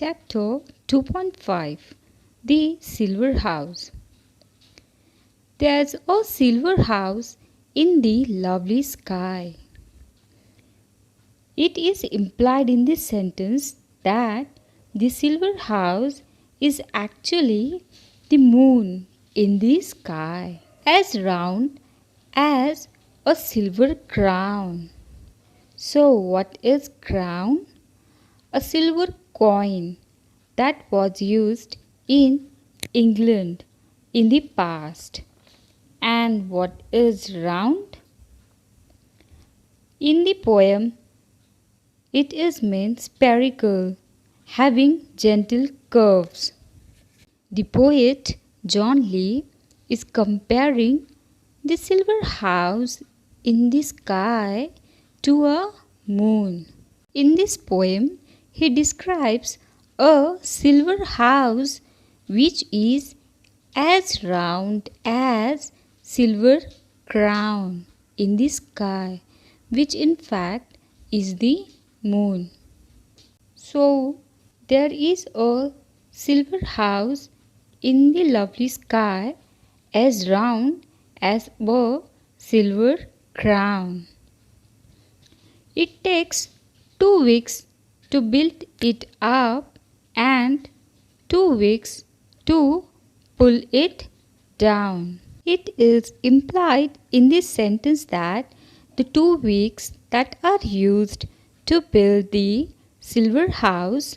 Chapter 2.5 The Silver House. There's a silver house in the lovely sky. It is implied in this sentence that the silver house is actually the moon in the sky, as round as a silver crown. So, what is crown? A silver coin that was used in England in the past. And what is round? In the poem, it is meant spherical, having gentle curves. The poet John Lee is comparing the silver house in the sky to a moon. In this poem, he describes a silver house which is as round as silver crown in the sky, which in fact is the moon. So there is a silver house in the lovely sky as round as a silver crown. It takes 2 weeks to build it up and 2 weeks to pull it down. It is implied in this sentence that the 2 weeks that are used to build the silver house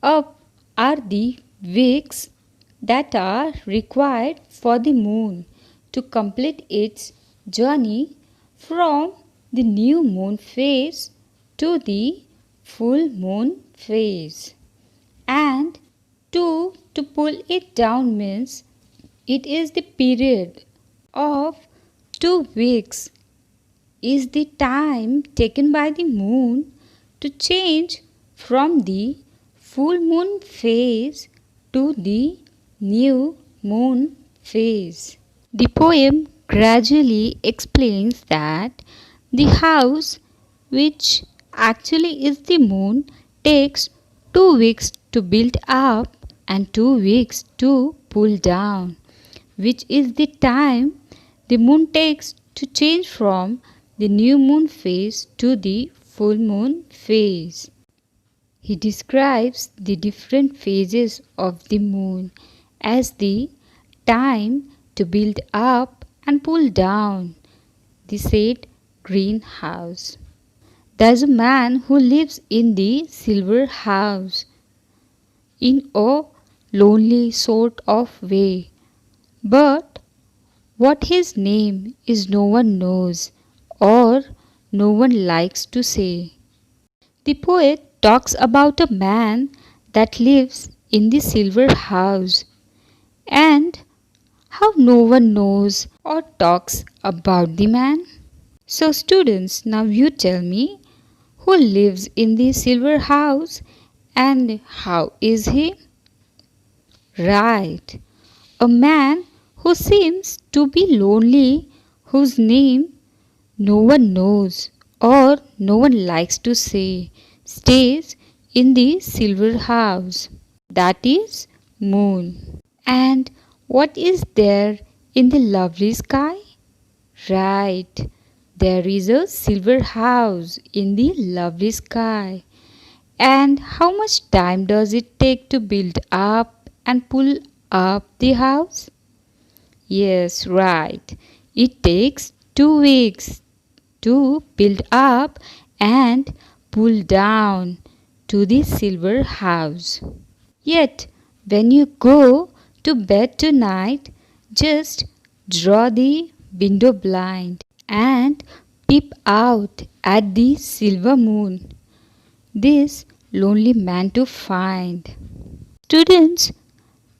up are the weeks that are required for the moon to complete its journey from the new moon phase to the full moon phase. And to pull it down means it is the period of 2 weeks is the time taken by the moon to change from the full moon phase to the new moon phase. The poem gradually explains that the house, which actually is the moon, takes 2 weeks to build up and 2 weeks to pull down, which is the time the moon takes to change from the new moon phase to the full moon phase. He describes the different phases of the moon as the time to build up and pull down the said greenhouse. There's a man who lives in the silver house in a lonely sort of way, but what his name is no one knows or no one likes to say. The poet talks about a man that lives in the silver house and how no one knows or talks about the man. So students, now you tell me, who lives in the silver house and how is he? Right, a man who seems to be lonely, whose name no one knows or no one likes to say, stays in the silver house. That is moon. And what is there in the lovely sky? Right, there is a silver house in the lovely sky. And how much time does it take to build up and pull up the house? Yes, right. It takes 2 weeks to build up and pull down to the silver house. Yet, when you go to bed tonight, just draw the window blind and peep out at the silver moon, this lonely man to find. Students,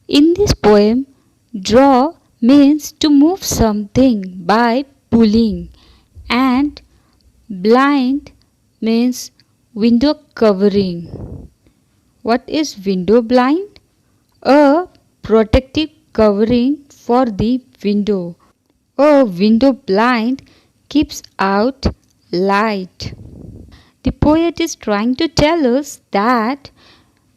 in this poem, draw means to move something by pulling, and blind means window covering. What is window blind? A protective covering for the window. A window blind keeps out light. The poet is trying to tell us that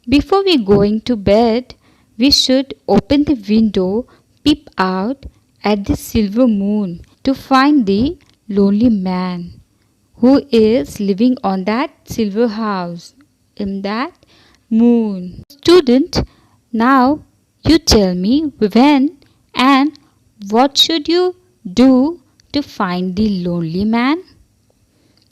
Before we going to bed, we should open the window, peep out at the silver moon to find the lonely man who is living on that silver house in that moon. Student, now you tell me when and what should you do to find the lonely man?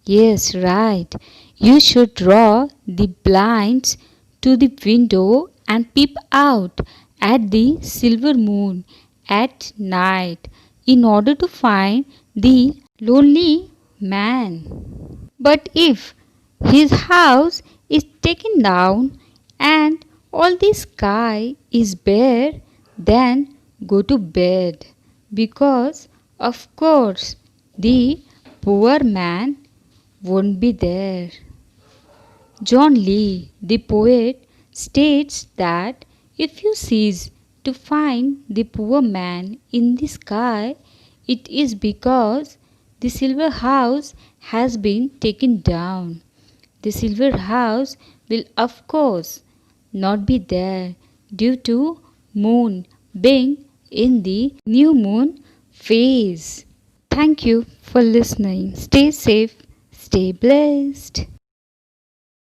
Yes, right. You should draw the blinds to the window and peep out at the silver moon at night in order to find the lonely man. But if his house is taken down and all the sky is bare, then go to bed because, of course, the poor man won't be there. John Lee, the poet, states that if you cease to find the poor man in the sky, it is because the silver house has been taken down. The silver house will, of course, not be there due to moon being in the new moon phase. Thank you for listening. Stay safe, stay blessed.